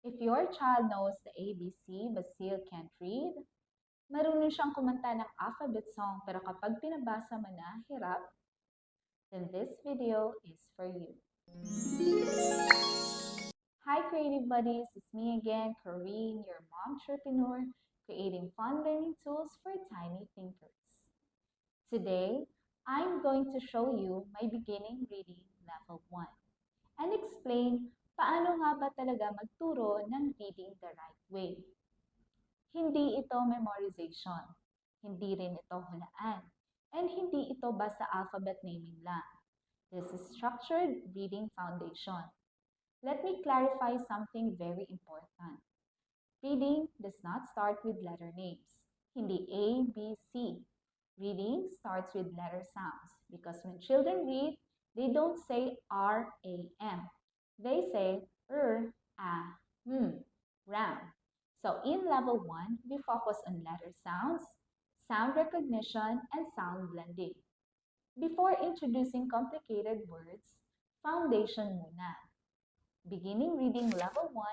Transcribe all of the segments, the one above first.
If your child knows the ABC but still can't read, marunong siyang kumanta ng alphabet song pero kapag pinabasa mo na hirap, then this video is for you. Hi creative buddies, it's me again, Corinne, your mom entrepreneur, creating fun learning tools for tiny thinkers. Today, I'm going to show you my beginning reading level 1 and explain paano nga ba talaga magturo ng reading the right way. Hindi ito memorization, hindi rin ito hulaan, and hindi ito basta alphabet naming lang. This is structured reading foundation. Let me clarify something very important. Reading does not start with letter names. Hindi A, B, C. Reading starts with letter sounds because when children read, they don't say R, A, M. They say ram. So in level 1, we focus on letter sounds, sound recognition, and sound blending. Before introducing complicated words, foundation muna. Beginning reading level 1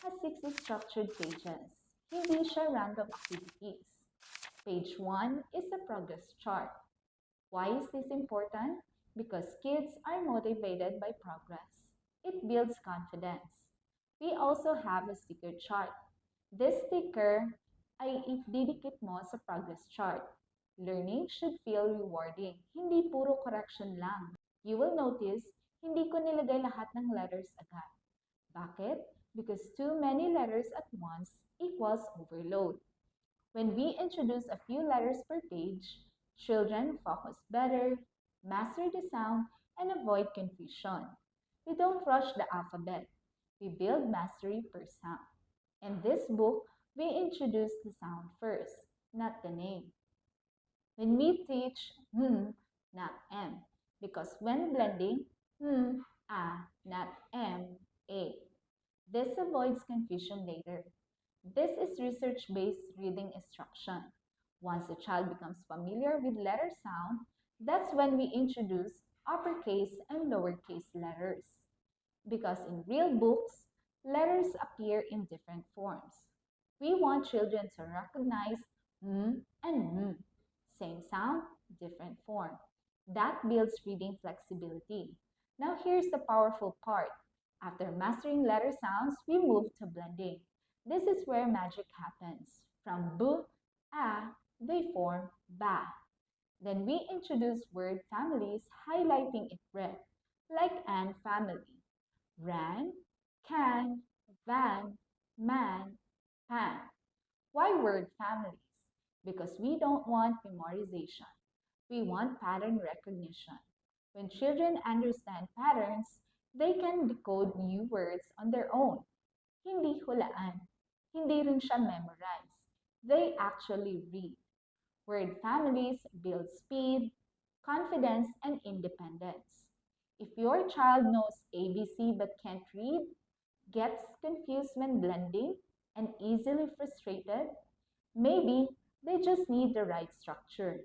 has 60 structured pages. Hindi siya random activities. Page 1 is a progress chart. Why is this important? Because kids are motivated by progress. It builds confidence. We also have a sticker chart. This sticker ay ididikit mo sa progress chart. Learning should feel rewarding, hindi puro correction lang. You will notice, hindi ko nilagay lahat ng letters agad. Bakit? Because too many letters at once equals overload. When we introduce a few letters per page, children focus better, master the sound, and avoid confusion. We don't rush the alphabet. We build mastery per sound. In this book, we introduce the sound first, not the name. When we teach not M, because when blending, not M, A. This avoids confusion later. This is research-based reading instruction. Once a child becomes familiar with letter sound, that's when we introduce uppercase and lowercase letters. Because in real books, letters appear in different forms. We want children to recognize and same sound, different form. That builds reading flexibility. Now here's the powerful part. After mastering letter sounds, we move to blending. This is where magic happens. From B, A, they form ba. Then we introduce word families, highlighting it red, like an family. Ran, can, van, man, pan. Why word families? Because we don't want memorization. We want pattern recognition. When children understand patterns, they can decode new words on their own. Hindi hulaan. Hindi rin siya memorize. They actually read. Word families build speed, confidence, and independence. If your child knows ABC but can't read, gets confused when blending, and easily frustrated, maybe they just need the right structure.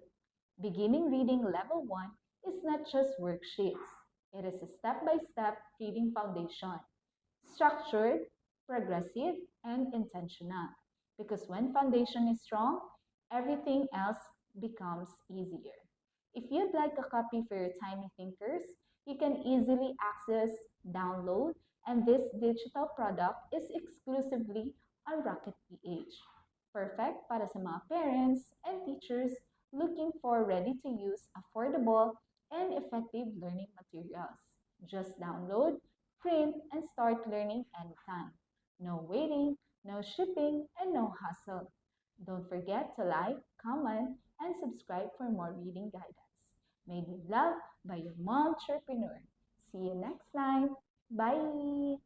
Beginning reading level 1 is not just worksheets. It is a step-by-step reading foundation. Structured, progressive, and intentional. Because when foundation is strong, everything else becomes easier. If you'd like a copy for your tiny thinkers, you can easily access, download, and this digital product is exclusively on Rocket PH. Perfect para sa mga parents and teachers looking for ready-to-use, affordable, and effective learning materials. Just download, print, and start learning anytime. No waiting, no shipping, and no hassle. Don't forget to like, comment, and subscribe for more reading guidance. Made with love by your mom entrepreneur. See you next time. Bye!